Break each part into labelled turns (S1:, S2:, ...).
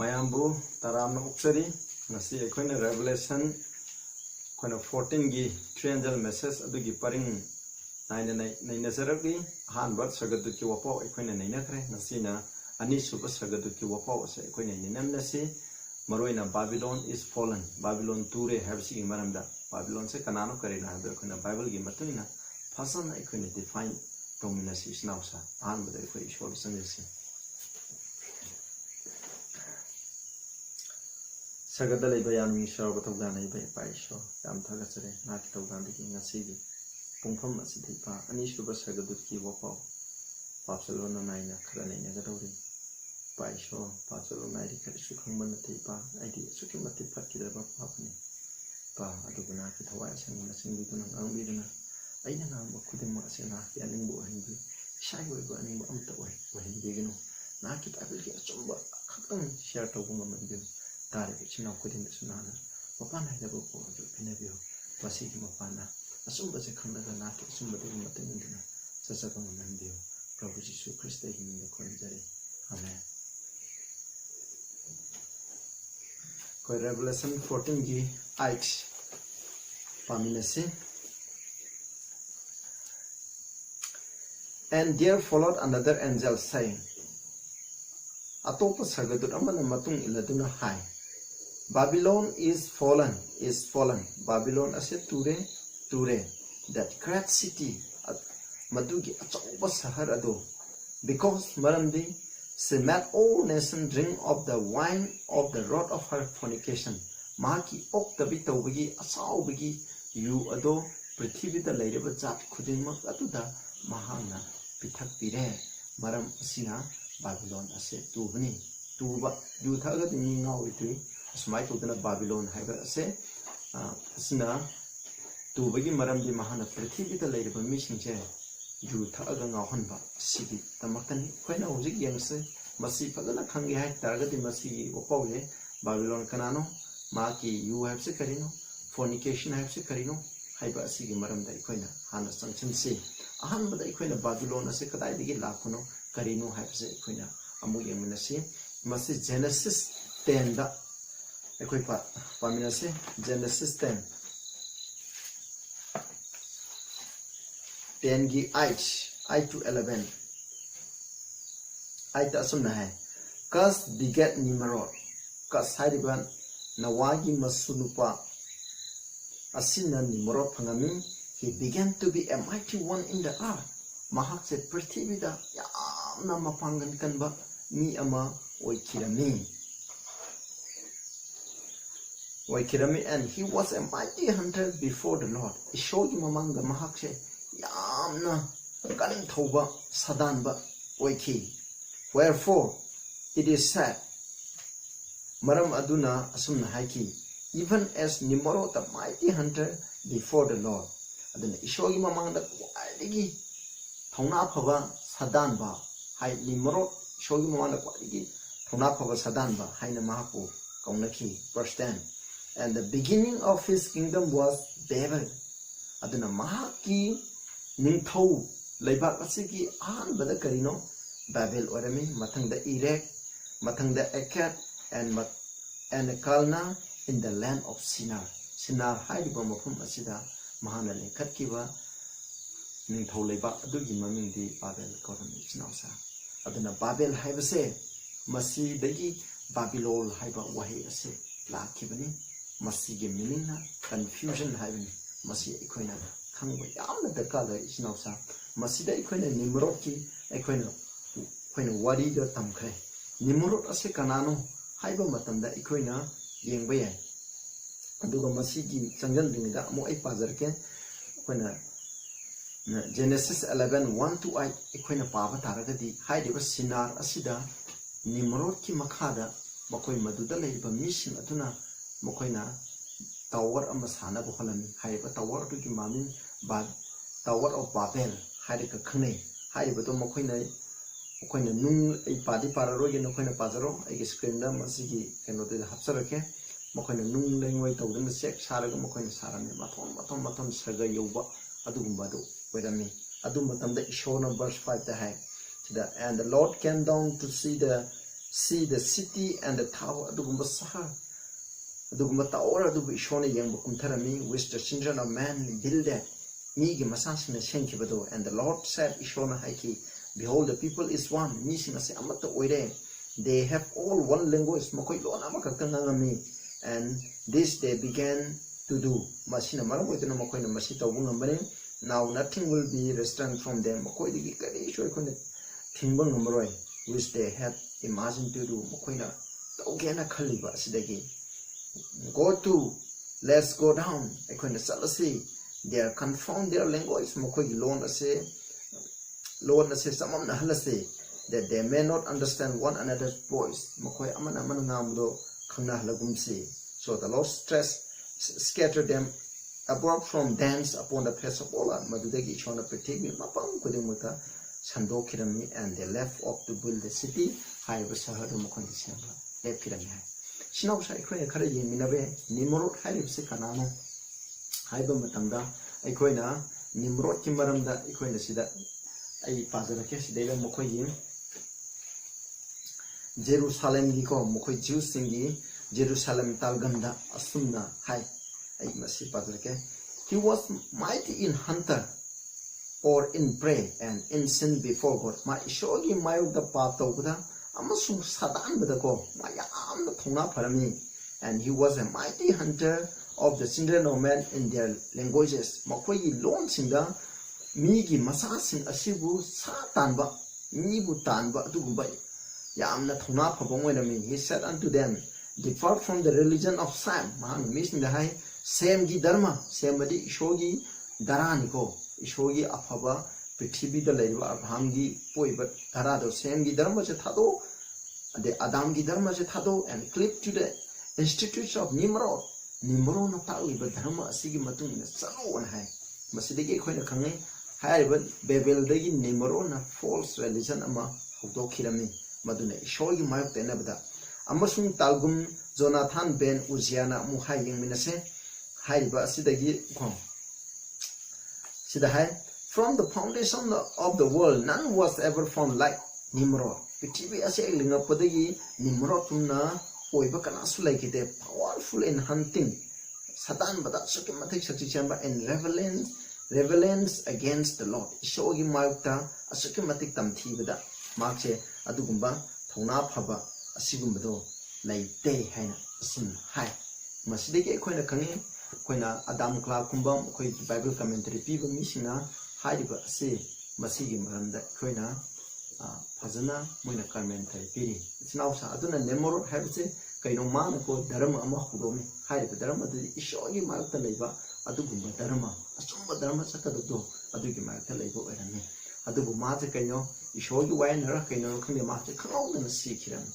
S1: Mayambu taram na uksari ngasi ekhona revelation khona 14 gi triangle message adugi paring naina saragi hanbat sagaduki wapao ekhona naina khre ngasi na Anisuba sagaduki wapao se ekhona ninamna se maroina Babylon is fallen Babylon ture habsi maramda Babylon se kanano karena habe ekhona Bible gi matuna fasana ekhona define dominance is now sa hanbat ekhoi ishwar sanjese Sagadalai bayanu ishaw batawganay bay paisho yam thagasare nakitawgandiki ngasigi pungpham asidhipa Anisuba sagadutki wapao papsalona naina kharanaina gadawri paisho papsalona nairi karisu khangman thipa aidi suki mati phatkidaba papni pa aduguna ki thawai sangna singduna ngangbiduna aina ngam khudimma asena yaningbu hindi shaiwe go aningbu amta oi wahindiginu nakit abilki achumba khatang share tawbunga mandiu Tari bichina kudin sunana mapana hida boko jo pinabio masiki mapana asumba se khandaga naki asumba de matengindina sasaka mandio Prabhu Jisu Krista hinda konjare amen ko Revelation 14 gi 8 paminase and there followed another angel saying atopa sagadut amana matung iladuna hai Babylon is fallen, Babylon as a ture, that great city, Madugi Achoba Saharado, because Maramdi, she made all nations drink of the wine of the wrath of her fornication. Maki ok the Bitawigi, Asau Bigi, you ado, Prithvi the lady of Jat Kudima Atuda, Mahana, Pitak Pire, Maram Sina, Babylon as a tubni, tuba, you target me now with me. Smai to the Babylon Haga say, Sina, to begin Maram de Mahana Prithvi the lady of a mission chair, you Tagan Honba, City, Tamakan, when I was young say, Masi Pagana Kangi had target in Masi Opoye, Babylon Canano, Maki, you have Secarino, fornication have Secarino, Hyba Sigi Maram de Equina, Hana Sanction say, Ahan the Equina Babylon a secretary de Lacono, Carino have Sequina, Amuya Minasi, Masi Genesis 10. Equipa Paminase Genesis 10 gi 8 to 11 8 asumna hai Kas begat Nimrod Kas haidiban Nawagi masunupa Asina Nimrod pangami he began to be a mighty one in the earth Mahak se prithivida yamna mapangan kanba mi ama oikirami and he was a mighty hunter before the Lord. He showed him among the Mahakse, Yamna, Ganin Toba, Sadanba, Oiki. Wherefore, it is said, Maram Aduna Asumna Haiki, even as Nimrod, the mighty hunter before the Lord. Aduna, he showed him among the Qualigi, Tonapava, Sadanba, Hai Nimrod, showed him among the Qualigi, Tonapava, Sadanba, Haina Mahapu, Kaunaki, verse 10. And the beginning of his kingdom was Babel. Aduna Mahaki Ningthou Leibak Asiki An Bada Karino Babel Orami Matanga Irek Matanga Ekat and Kalna in the land of Sinar. Sinar Haidiba Mapum Asida Mahana Katkiva Ningthou Leibak Adugi Maming di Babel Korami Snausa. Aduna Babel Haivase Masi Dagi Babylon Haiba Wahi Ase La Kibani. Masigi meaning confusion having Masi Equina, Kangway, I'm the color is now, sir. Masida Equina Nimroki, Equina, when Wadi the Tamkre. Nimrod as a canano, Hyba Matanda Equina, Yangway. Aduga Masigi, Sangan Dinga, Moe Pazarke, when Genesis 11 1 to 8, Equina Pava Taragadi, Heidi was Sinar Asida, Nimroki Makada, Mokoi Maduda Labor Mission Atuna. Mokoina Tower of Masana Boholami, Hyba Tower to Gimamin, but Tower of Babel, Hideka Kane, Hyba to Mokoina Nung, a party pararo, and Okoina Pazaro, I screamed them, Masigi, cannot do the Hapsarake, Mokoina Nung language told them the sex, Saraga Mokoina Sarami, Maton Saga Yoba, Adumbado, wait a minute, Adumatam the Ishona verse 5 the high. And the Lord came down to see the see the city and the tower adugumba sahar adugumba tower adubu ishona yengba kumtharami which the children of man builded mi gi masasina shenkibado and the Lord said ishona haiki behold the people is one mi singase amata oire they have all one language makoi lona makakangami and this they began to do masina maram oiduna makoi na masi tawbung ngambane now nothing will be restrained from them makoi digi kari shoi khone thingba ngamroi which they had imagined to do makoi na tawgena khaliba sidagi go to let's go down ekhoina salasi they are confound their language makoi gi loan ase samamna halase that they may not understand one another's voice makoi amana ngamdo khangna halagumsi so the Lord scattered them abroad from thence upon the face of all madudagi chona petigmi mapang kudimuta sandokirami and they left off to build the city haiba sahadu makoi disamba left kirami hai sinau sai khoi khara yeminabe nimrod hairibse kanano haiba matamda aikoina nimrod ki maramda aikoina sida ai pazara ke sidela makoi yin Jerusalem gi ko makoi Jews singi Jerusalem talgamda asumna hai ai masi padrike he was mighty in hunter or in prey and in sin before God ma ishogi mayu da patawda amasung sadan badako mayam na thona pharami and he was a mighty hunter of the children of men in their languages makoi lon singda mi gi masa sing asibu sa tanba mi bu tanba adugumba yamna thona phabong wenami he said unto them depart from the religion of Sam man mission the high Sam gi dharma Sam adi ishogi darani ko ishogi afaba prithvi da leiba abham gi poiba dhara do Sam gi dharma che thado the Adam gi dharma che thado and cleave to the institutes of Nimrod na tawiba dharma asigi matung na salo on hai masidegi khoina khangai haiba Babel dagi Nimrod na false religion ama hokdokirami maduna ishogi mayok tenabda amasung talgum Jonathan ben Uziana muhai yingminase haiba asidagi khong sidahai from the foundation of the world none was ever found like Nimrod pithvi ase linga podagi Nimrod tumna oiba kana su laikite powerful in hunting satan bada suki mathik sakchi chamba and relevance against the Lord ishogi mayukta asuki mathik tamthi bada makche adugumba thona phaba asigumbado laite haina asim hai masideki khoina khangi khoina Adam Clark kumba khoi Bible commentary piba misina haiba ase masigi maramda khoina fazana moina commentary piri sinau sa aduna Nimrod haibse kaino mana ko dharma ama hudomi haiba dharma adu ishogi marta leiba adugumba dharma asumba dharma sakaddo adugi marta leiba oirami adubu maate kaino ishogi wainara kaino khande maate khawna sikhiram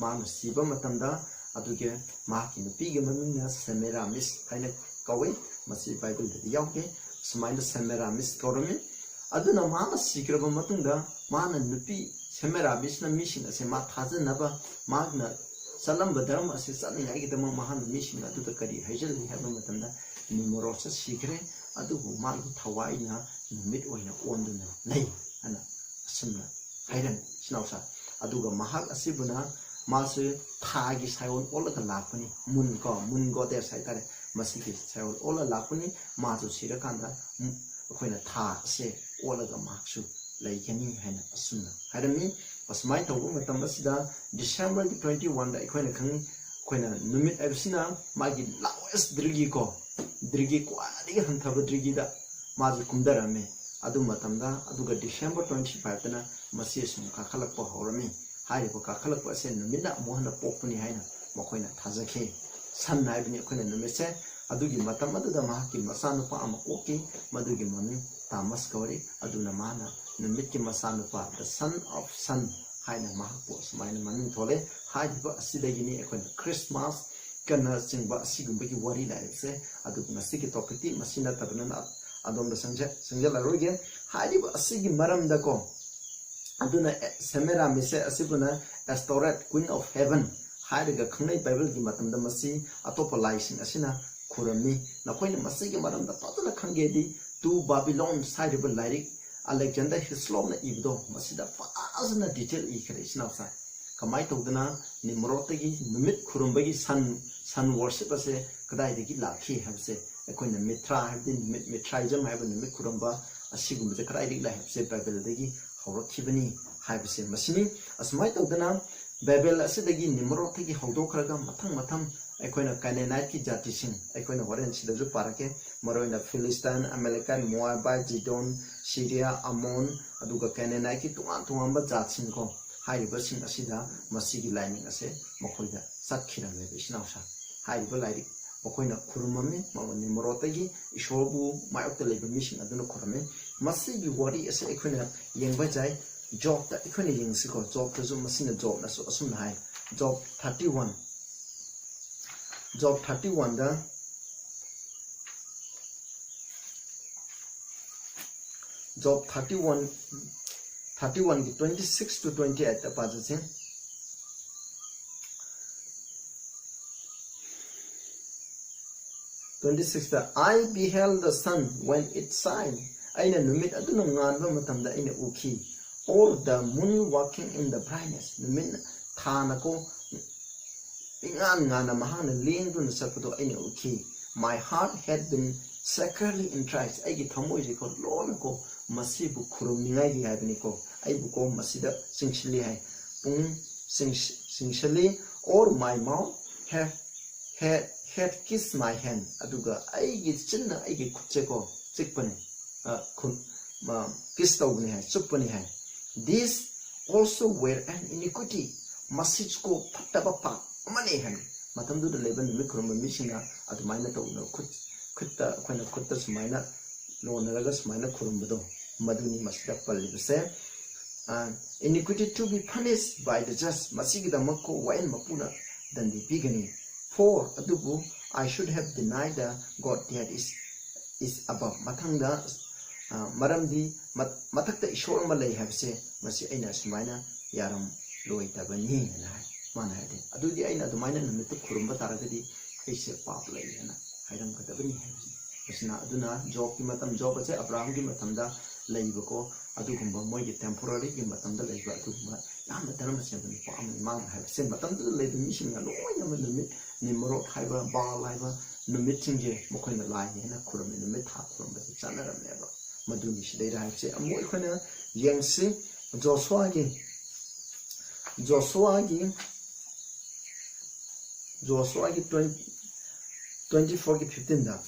S1: mana siba matamda aduge maki nupi ge mamina Semiramis haina kawe masi Bible da yauke sumaina Semiramis korami aduna mana sikraba matunda mana nupi Semiramis na mission ase ma thajanaba magna salam badram ase sani agi dama mahan mission adu da kari haijal haba matamda Nimrod sa sikre adubu magi thawaina numit oina onduna nei ana asumna hairan sinausa aduga mahak asibuna masu thagi sayon ola ka lakuni mun go der sai tare masiki sayon ola lakuni masu sira kanda khoina tha se ola ga maksu laikani haina asuna harami asmai tawbu matam asida December 21 da khoina khang khoina numit absina magi lawes drigi kwadi han thab drigi da masu kumdarame adu matamda aduga December 25 tana masi sum ka khalak pa horami haiba ka khalak pa se numina mohana pokuni haina makhoina thajake san naibni khoina numise adugi matam adu da mahaki masanu pa amakoki madugi mami Tamas kawri aduna mana numit ki masanu pa the son of sun haina mahakpo smaina manin thole haiba asidagini khoina Christmas kana singba asigumba ki wari la se adu nasiki topiti masina tabana adom da sangja la roge haiba asigi maram da ko aduna Semiramis asibuna Astoret Queen of Heaven haiga khangai Bible gi matamda masi atopa laising asina khurami nakoina masigi maramda patana khangedi to Babylon saiba lyric Alexander Hislop na ibdo masida fazna detail ikre isnausa kamai tawdana nimrotagi numit khurumbagi sun worship ase kadaidagi lakhi habse akoina mitra habdi numit mitraism haba numit khurumba asigumbe kadaidagi la habse bible dagi hawrakhibani habse masini asmai tawdana bible asidagi nimrotagi hawdokhraga mathang aikoina Canaanite ki jati sing aikoina horen sidaju parake maroina Philistine Amalekite Moabite Zidon Syria Ammon aduga Canaanite ki tunga jat sing ko haiba sing asida masigi lining ase mokhoida sakhirame bisnausa haiba lairi mokoina khurumame mamani morotagi ishobu mayokta leba mission aduna khurame masigi wari ase aikoina yengba jai job ta aikoina yengsiko job ta zu masina job na so asum hai job 31 Job 31 da Job 31 ki 26 to 28 ta pa jase 26 da I beheld the sun when it shined aina numit aduna nganba matamda aina ukhi or the moon walking in the brightness numit thana ko Ngana mahana lingdun sapudo aina uki. My heart had been secretly entrenched. Aigi thamoji ko lona ko masibu khurumningai gi habini ko. Aibu ko masida singshili hai. Pung singshili or my mouth had kissed my hand. Aduga aigi chinna aigi khutche ko sikpani. Kiss tawbani hai, suppani hai. These also were an iniquity. Masij ko pataba pa. Money hand, Matamdu the Leban Mikrum Mishina at Mina to no Kutta Kutta Smina, no Naragas Mina Kurumbudo, Maduni Masdapal say, iniquity to be punished by the just Masigida Mako Wain Mapuna than the beginning. For Adubu, I should have denied the God that is above Matanga Maramdi Matakta Ishor Malay have say, Masi Ainas Mina Yaram Loita Bani and I. Manade. Adudi aina dumaina namitu kurumba taragadi aise pap laina hairam kadabani hasna aduna job ki matam job ase Abraham ki matamda laibako adugumba moi ki temporary ki matamda laiba adugumba yam dharma se bani pa am man hai se matamda laiba mission na loya man namit nimro haiba ba laiba namit chinge mokoina lai hena kurum namit tha kurumba chanaram neba maduni shidai hai se amoi khona yengsi Joshua ki 24 ki 15 da.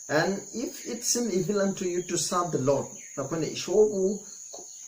S1: And if it seem evil unto you to serve the Lord, nakone ishobu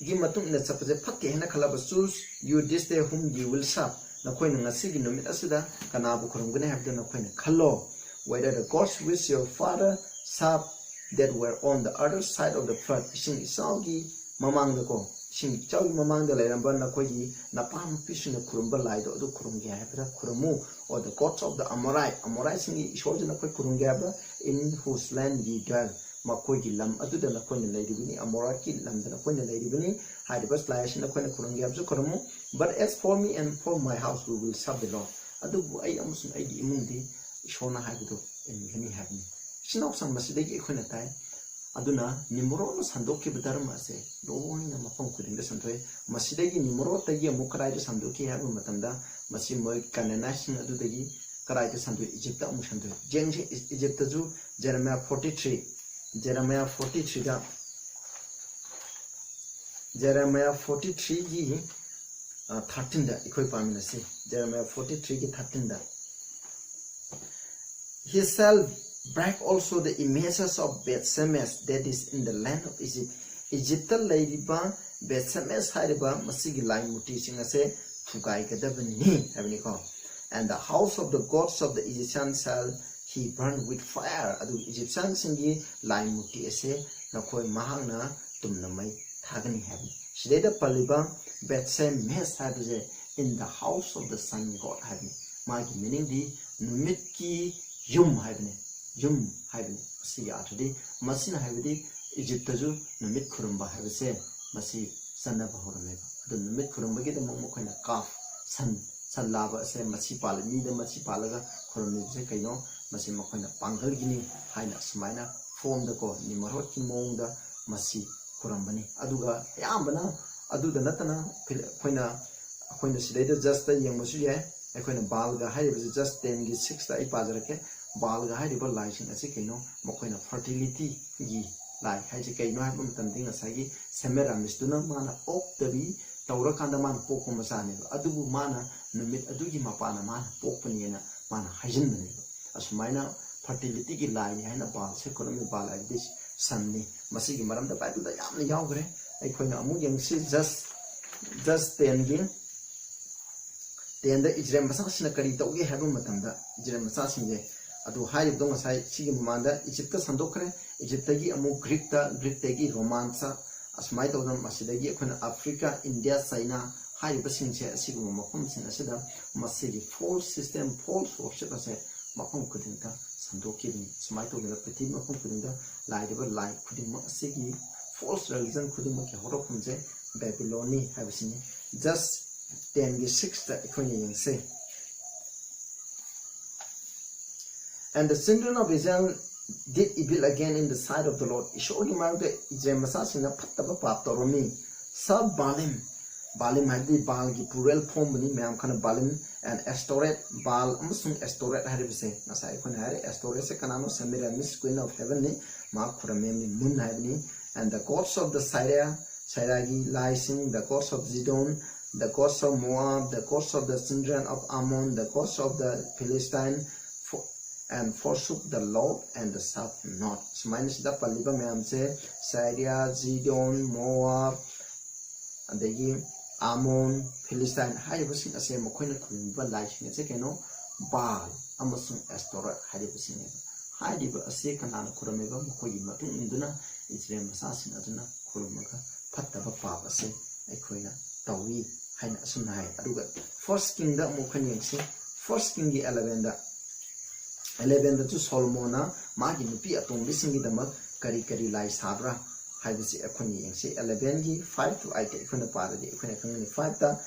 S1: gi matung ina chapaje phakke hena khalaba choose you this day whom you will serve. Nakone ngasi gi numit asida kanabu khurumgane habda nakone khallo whether the gods which your father served that were on the other side of the flood sing isaugi mamangda ko sing chawi mamangda lairamba nakogi napam pisuna khurumba laido adu khurumge habda khurumu or the gods of the Amorite singi ishojana koi kurungyaba in whose land ye dwell makoi gi lam aduda na koi laidibini Amorite ki lam da koi laidibini haidibas laishin koi kurungyaba so kurumu but as for me and for my house we will serve the Lord adu ai amusun ai di imungdi ishona haibido en gani habni sinok sang masidegi ikhoina tai aduna nimro no sandoki bidarma se loina mapam kudinda santoi masidegi nimro tagi amukrai de sandoki habu matamda masi moi Canaanite adudagi karai de santoi Egypt amu santoi jengje Egypt ju Jeremiah 43 da Jeremiah 43 gi 13 da ikoi pamina se Jeremiah 43 gi 13 da he shall break also the images of Beth-Semes that is in the land of Egypt. Egypt ladiba Beth-Semes hariba masigi lai muti singase thukai kadabani habni ko and the house of the gods of the Egyptians shall he burn with fire adu Egyptian singi lai muti ase nakoi mahangna tumna mai thagani habni shideda paliba Beth-Semes habje in the house of the sun god habni magi meaning di numit ki yum habni Yum Haven, see Atadi, Masina Havidi, Egypt ju, Namit Kurumba Havese, Masi, Sanaba Horameva. The Namit Kurumba get a Momokina calf, San Lava, say Masipal, neither Masipalaga, Kurumizekano, Masimakona, Pangalgini, Haina Smina, form the god, Nimaroti Monda, Masi Kurambani, Aduga, Yambana, Adu the Natana, Quina, अखोइन सिलेद just यंगबसु याय अखोइन बालगा हाइबस just 10 गी 6 ता इपाजरके बालगा HYBE lysing असे कइनो मखोइन fertility गी लाई हाइजे कइनो HYBE मतंदिंग असागी सेमेरामिसतुना माना ओक्तबी तौरा कांदा मान पोको मसाने अदुबु माना नुमित अदुगी मापाना माना पोकपनियना माना हाइजिनबने असुमाइना फर्टिलिटी की लाई हाइना बाल से कोलमी बाल आई this Sunny मसीगी मरमदा बाइबलदा यामना यावग्रे अखोइन Amu यंगसी just 10 gi 10 da Israel masasina kari tauge habu matanda Israel masasinge adu haib dong sai sigi mamanda Egypt sandokre Egypt gi amu Greek gi Romansa asmai tawdam masidagi akhona Africa India China haib singse asigu makhum sing asida masigi false system false worship ase makhum kudinta sandoki ni smai tawdam pati makhum kudinta laidaba lai kudin asigi false religion kudin ke horokum je Babyloni have seen just 10 gi 6 the equation say and the children of Israel did evil again in the sight of the Lord ishori mar the Israel masasina phattaba pap toromi sab balim hadi bal gi plural form ni mayam khana balim and astoret bal amasung astoret haribse nasai khona hare astoret se kanano semiramis queen of heaven ni ma khurame ni mun haibni and the gods of the Sairagi, Lysing, the gods of Zidon, the gods of Moab, the gods of the children of Ammon, the gods of the Philistine, and forsook the Lord and the served not. So minus the Paliba Mamse, Syria, Zidon, Moab, and the Ammon, Philistine, Hidebusing as a Mokoina Kulimba Lysing, a second Baal, Amazon Astora, Hidebusing. Hideba a second and Kurameva, Mokoima, Induna, Israel Assassin Aduna, Kurumaka. Pataba Papa say, Equina, Tawi, Haina Sunai, Aduga. First king the Mokanyangsi, first king the 11 to Solomona, Magin Pia Tom missing the mug, Kari Lai Sabra, Hibisi Equiniangsi, 11 5 to 8 Equina Paradi, Equina 5.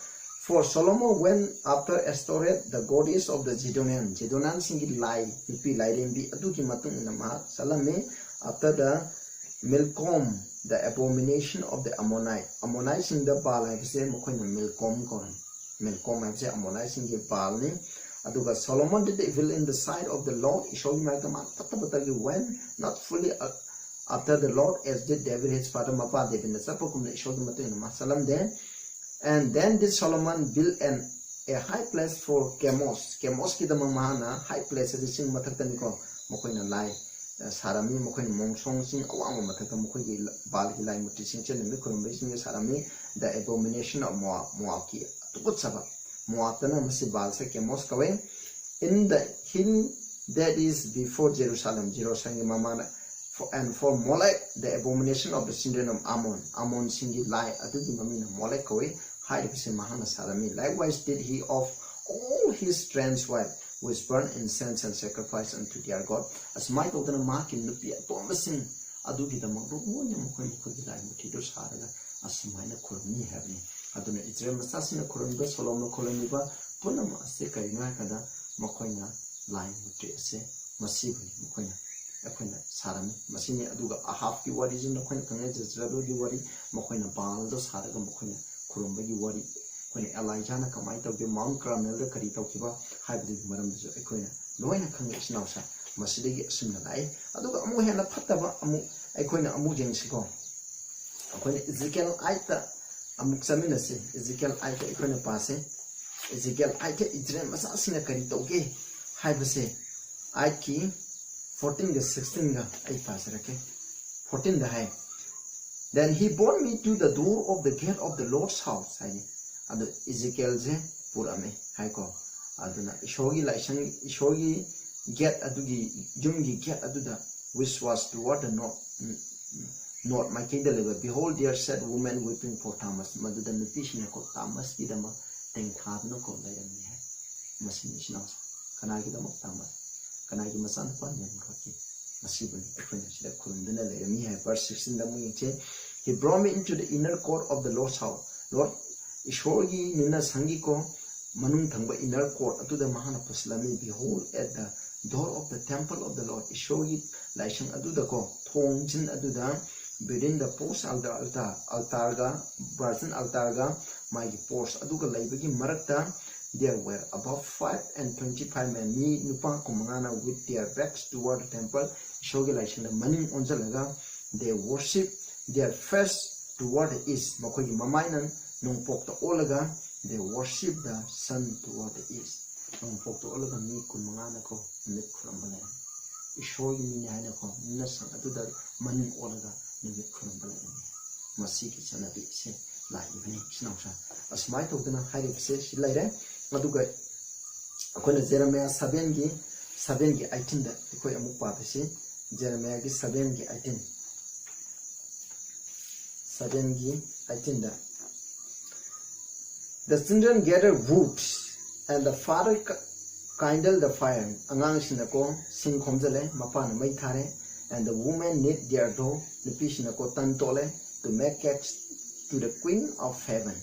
S1: For Solomon went after Astoret, the goddess of the Zidonian singing Lai, Nipi Lai Rembi, Aduki Matun in the Mahat, Salame, after the Milcom, the abomination of the Ammonites in the Baal, I say, Mokoina Milcom, I say, Ammonites in the Baal. Aduga Solomon did evil in the sight of the Lord. He showed him when not fully after the Lord, as did David his father Mapa, they in the Sapokum, they showed him in Masalam there. And then did Solomon build a high place for Chemos. Chemos ki the Mamana, high place, as sing Matataniko, Mokoina Lai. Sarami Mokoin Mongsong sing Awang Mataka Mokoi Balki Lai Mutising and Mikurum Sarami, the abomination of Moaki, Tukutsaba, Moatana Masibalse Moskawe, in the hill that is before Jerusalem Mamana, and for Molech, the abomination of the children of Ammon singi Lai Atuki Mamina Molekaway, hide Mahana Sarami. Likewise did he of all his transwives which burn incense and sacrifice unto their God, as my daughter mark in the Pia Thomasin, Aduki the Mokoi Mutido Saraga, as Mina Kurmi having Aduna Israel Massasina Kurumba, Solomon Koloniba, Punama Seka United, Mokoina, Line Mutese, Massive Mokoina, Equina, Sarami, Massini Aduga, a half you worries in the Queen Connecticut, you worry, Mokoina Baldo Saraga Mokoina, Kurumba you worry. When Elijah come out of the Mount Carmel, the Carito Kiba, hybrid Madame Equina, Loina Kangas Nausa, Masidi Simnai, Aduga Amuhana Pataba Amu Equina Amujin Sigo. When Ezekiel Aita Amuxaminasi, Ezekiel Aita Equina Passe, Ezekiel Aita Israel Masasina Carito Gay, Hybase, Aiki 14 the 16 I pass, 14 the high. Then he brought me to the door of the gate of the Lord's house. Adu Ezekiel je purame haiko aduna ishogi laisang ishogi get adugi jungi get aduda which was toward the north my kingdom level. Behold, there sat women weeping for Thomas. Maduda nutishin ko Thomas idama tengkhad no ko layami hai masin isnaus kanagi dama Thomas kanagi masan pa nyan khaki masibuni ekhoina sida khurunduna layami hai. Verse 16 da mu yche he brought me into the inner court of the Lord's house. Lord Ishorgi Nina Sangiko Manung Tangba inner court Atuda Mahana Paslami. Behold at the door of the temple of the Lord Ishorgi Laishang Adudako Tong Jin Aduda between the post altar ga virgin altar ga my post aduga laibagi marakta there were above 5 and 25 men ni nupa kumangana with their backs toward the temple shogi laishin maning onjalaga they worship their face toward the east makogi mamainan nungpok to olaga they worship the sun toward the east nungpok to olaga ni kumangana ko mit khurambale ishogi ni haina ko nasang aduda maning olaga nimit khurambale masi ki chanabi se lai bani sinawsa asmai to dana hairi se silaire aduga akona Jeremiah 7 gi 18 da ikoi amuk pa bese Jeremiah gi 7 gi 18 da the children gather wood and the father kindle the fire angang sinako sing khomjale mapan mai thare and the women knit their dough the pishinako tan tole to make cakes to the queen of heaven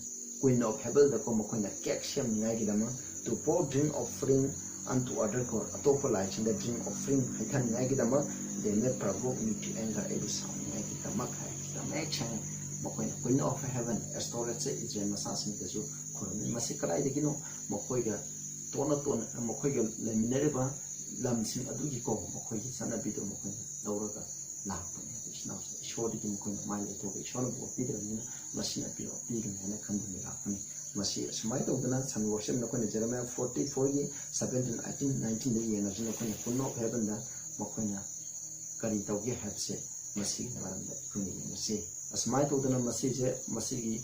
S1: the komokoina cake shem ngai dama to pour drink offering unto other god atopa light in the drink offering haitan ngai dama they may provoke me to anger every sound ngai dama kai the make mokoina queen of heaven storage Israel masasin kesu koron masi kalai de kino mokoiga tona mokoiga lemineriba lamsin adugi ko mokoigi sana bido mokoina dauraga lakpane isna shodi ki mokoina mai le to shona bo pidramina masina piro pidum hena khandumi lakpane masi smai to dana san worship na koina Jeremiah 44 gi 17 18 19 de yena jina koina queen of heaven da mokoina kari tawge habse masi maranda kuni masi asmai to dana masi je masi gi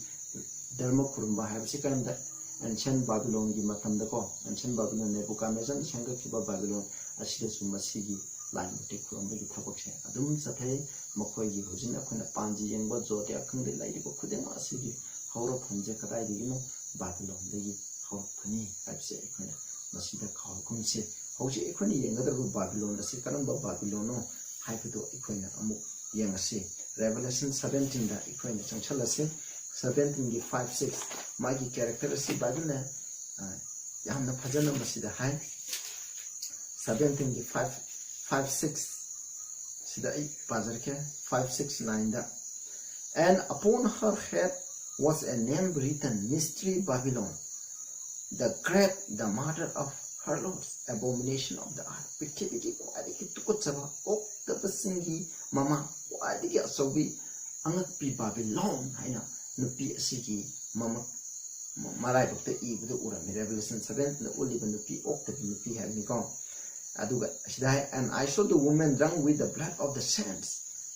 S1: dharma kurumba habse kananda ancient Babylon gi matam da ko ancient Babylon Nebuchadnezzar sanga kiba Babylon asida su masi gi line mutik kurumba gi thapok se adum sathai mokoi gi hujin akhona panji yengba jote akhungde lairi ko khudeng asi gi hawra phunje kadai di no Babylon de gi haw phani habse akhona masida khaw khumse hauji akhoni yengadar Babylon asi karamba Babylon no haifudo akhona amuk yengase Revelation 17 da akhona changchalase 17 gi 5 6 magi character asi Bible yamna phajana masida hai 17 gi 5 6 sida I pajar ke 5 6 9 da and upon her head was a name written Mystery Babylon the great the mother of her lords abomination of the earth pikiti kwadi ki tukutsaba ok the basingi mama kwadi ki asobi angat pi Babylon haina nupi asigi mama marai dokte ibudu urami Revelation 7 na uliban nupi ok the nupi have ni ko aduga ashidai and I saw the woman drunk with the blood of the saints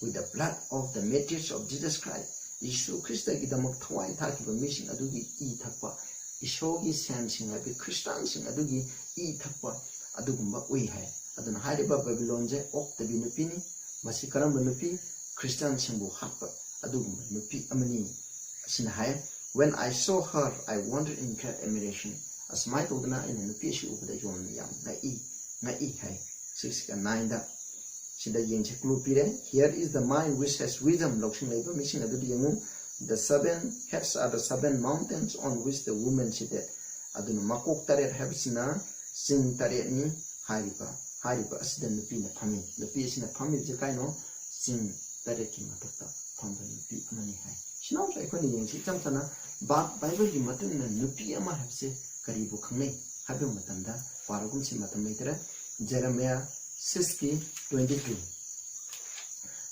S1: with the blood of the martyrs of Jesus Christ Yeshu Christa gi damak thwai thakiba mission adugi I thakpa ishogi saintsing abi Christian sing adugi I thakpa adugumba ui hai aduna hariba Babylon je ok the nupi ni masi karamba nupi Christian singbu hakpa adugumba nupi amani sinahai when I saw her I wondered in great admiration as my todana in the nupi shi ubada yon yam ngai hai 6 and 9 da sida yengche clue pire here is the mind which has wisdom lokshin labor mission adu yengu the seven heads are the seven mountains on which the woman seated aduna makok taret habsina sing taret ni hariba asida nupi na phami je kaino sing taret ki matakta phamba nupi amani hai sinaw sai khoni yengchi chamsana bible gi matun na nupi ama habse karibu khangnei habu matamda paragum si matam leitra Jeremiah 6:22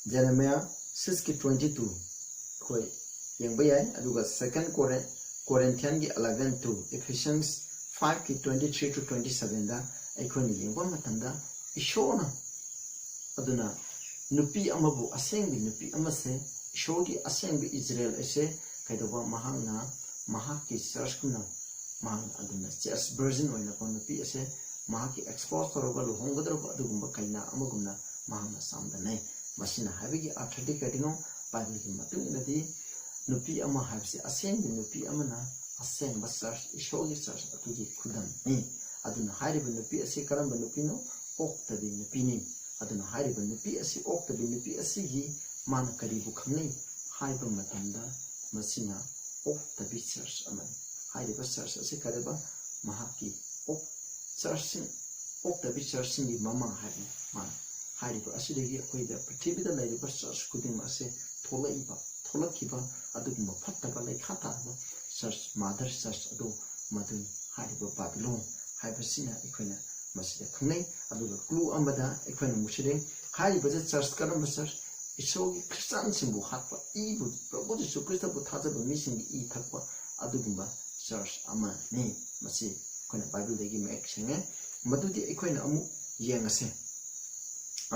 S1: Jeremiah 6:22 koi yengba yai aduga 2 Corinthians 11:2 Ephesians 5:23 to 27 da aikoni yengba matamda ishona aduna nupi amabu asengbi nupi amase shogi asengbi Israel ase kaidoba mahangna mahaki churchkuna mahang aduna church virgin oina ko nupi ase mahaki expose toroga luhongadroba adugumba kaina amagumna mahangna samdane masina habigi athadi kadino bible gi matunginadi nupi ama habse asengbi nupi amana asengba church ishogi church atugi khudam ni aduna hariba nupi ase karamba nupi no oktabi nupi ni aduna hariba nupi ase oktabi nupi ase gi mana karibu khangnei haiba matamda masina oktabi church aman hariba church ase kareba mahaki ok church oktabi church ni mama hari man हारिबा असिदगी अखोइदा पृथ्वीदा लाइरिबा church खुदिंग असे थोलैबा थोलखिबा अदुगुम फत्तबा लेखा ताबा church mother church अदु मदुन हारिबा बाबिलोन हाइबसिना अखोइना मसिदा खंगनै अदुगा क्लू अमदा अखोइना मुसिदे हारिबा चर्च करम चर्च इशोगी क्रिश्चियन सिंबु हातपा इबु प्रभु जिसु क्रिस्तबु थाजबा मिसिंग इ थकपा अदुगुम्बा चर्च अमा नि मसि अखोइना बाइबलदगी मेक सिंगे मदुदि अखोइना अमु येंगसे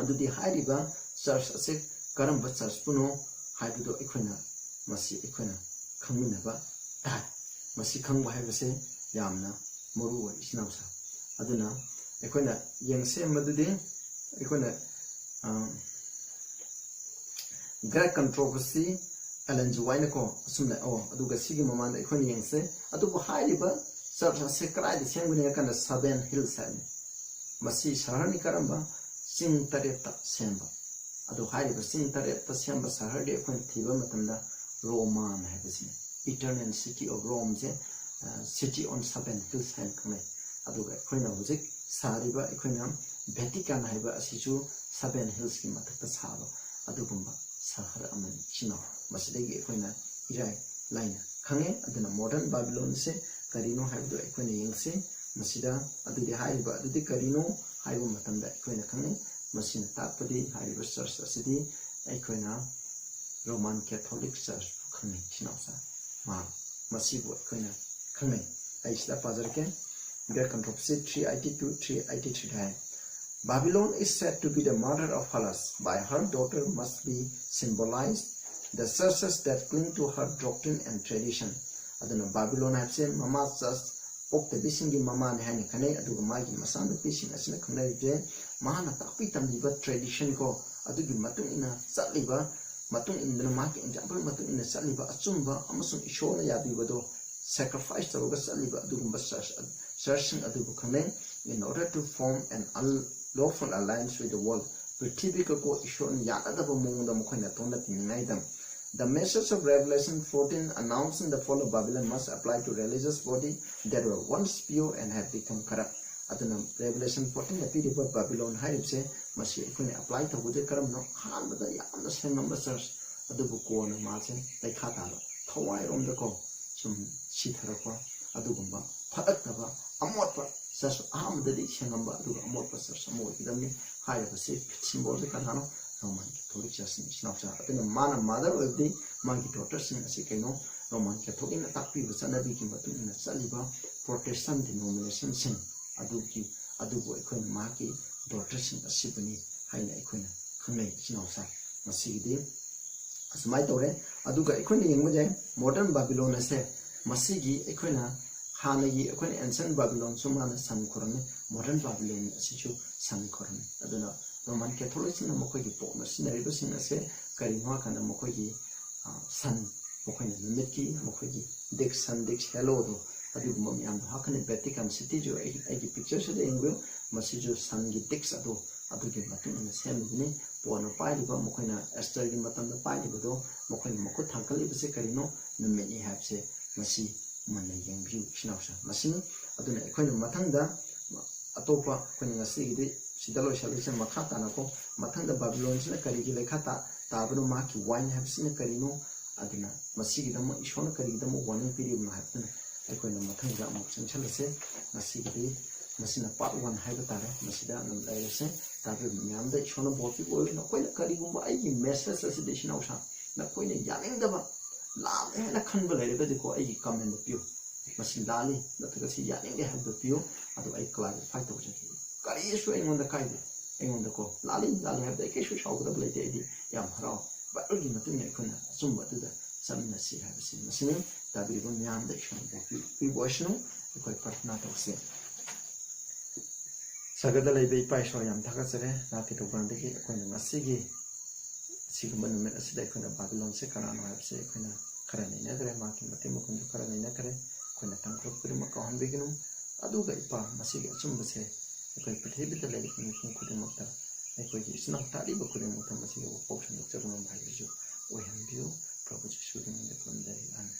S1: अदुदि हारिबा चर्च असे करम चर्च पुनो हाइबुदो अखोइना मसि अखोइना खंगमिनबा ताइ मसि खंगबा हाइबसे यामना मरु व इसिनाउसा अदुना अखोइना येंगसे मदुदि अखोइना Great controversy Ellen Juwaina ko asumna aduga sigi mamanda ikhoni yengse adubu hairiba church se krai de sengune kana Seven Hills hai masi sahar ni karamba sing tareta semba adu hairiba sing tareta semba sahar de ikhoni thiba matamda Roman hai bisi eternal city of Rome je city on Seven Hills hai kane aduga ikhoni hujik sariba ikhoni Vatican hai ba asichu Seven Hills ki matakta saba adugumba Sahara aman chino masidegi ekhona irai line khange aduna modern Babylon se karino haibdo ekhona yengse masida adudi haiba adudi karino haibu matamda ekhona khange masina tapadi haiba church asidi ekhona Roman Catholic Church khange chinausa ma masibu ekhona khange aisla pajarke their controversy 382 383 hai Babylon is said to be the mother of Hellas. By her daughter must be symbolized the churches that cling to her doctrine and tradition. Aduna Babylon have said Mama church of the Bisingi Mama Hani Kane Aduga Magi Masana Pising as in a Kanari Mahana Tapi Tambiba tradition go Adugi Matung in a Satliba, Matung in the market and Jabal Matung in the Saliba, Atsumba, Amazon Ishona Yabibado, sacrifice the Roga Saliba Adugumba searching Adubu Kane in order to form an lawful alliance with the world. The message of Revelation 14 announcing the fall of Babylon must apply to religious body that were once pure and had become corrupt. Aduna Revelation 14 appeared about Babylon Haibse must apply to Buddha Karam no Hanbada Yam the same number church Adubuko and Martin like Hatala Tawai on the co some Shitarapa Adugumba Patakaba Amotpa such arm the Shanamba Amotpa Samo Idami higher the safe symbol the Kanano Roman Catholic Church in Snapchat in the man and mother of the monkey daughters in a Sikano Roman Catholic in a tapi was another in a Saliba Protestant denomination sin Aduki Adubo Equin Maki daughters in a Sibani Haina Equina Kune Chinosa Masidi as my daughter Aduga Equini Yangmajan modern Babylon said Masigi Equina Hanagi Equin ancient Babylon Sumana San Korone modern Babylon situ San Korone Aduna Roman Catholic in a Mokogi Poma Sinaribus in a say Karimaka and a Mokogi San Mokogi Miki Mokogi Dix San Dix Hello Adugum and Hakan Vatican City jo Agi pictures of the English Masijo Sangi Dix Ado Adugi Matin in the same evening Buona Paiba Mokoina Esther Matan the Paibo Mokoin Moko Tankali Carino the many have say Masi Mana Yang View Shinausa Masini Aduna Equina Matanda Atopa Quina Sigi Sidalo Shalisa Makatanako Matanda Babylons in a Karigi Lekata Tabano Maki wine have seen a Carino Aduna Masigi Damo Ishona Karidamo one period happen Equina Matanga Moxan Chalase Masigi Masina part 1 Habatare Masida and Lase Tabu Yanda Ishona Bofi oil no quite a Kariguma I message as edition of Shan Napoina Yaning Dava La and a convalescent the go I come in the pew Masindali that the sea Yaning they have the pew Ado I clarify to Kari is showing on the Kaidi on the go Lali have the case show the blade Yam Haro but only nothing Ekuna Sumba to the Samina Sea have seen Massimo Tabi Yam the Shon we wash no quite partner of sin Sagadala Bay Paisho Yam Takasare Naki to Bandiki Ekuna Masigi Sigman Sidekuna Babylon Sekarano have say Kuna Karani Negre marking the Timokun Karani Negre Kuna Tankro Kurimakan Biginum Aduga Ipa Masigi Chumbase Equal prohibit the lady from Kudimota Equal is not Taliba Kudimota Masigi or Potion of German by the we have view, probably shooting in the Sunday and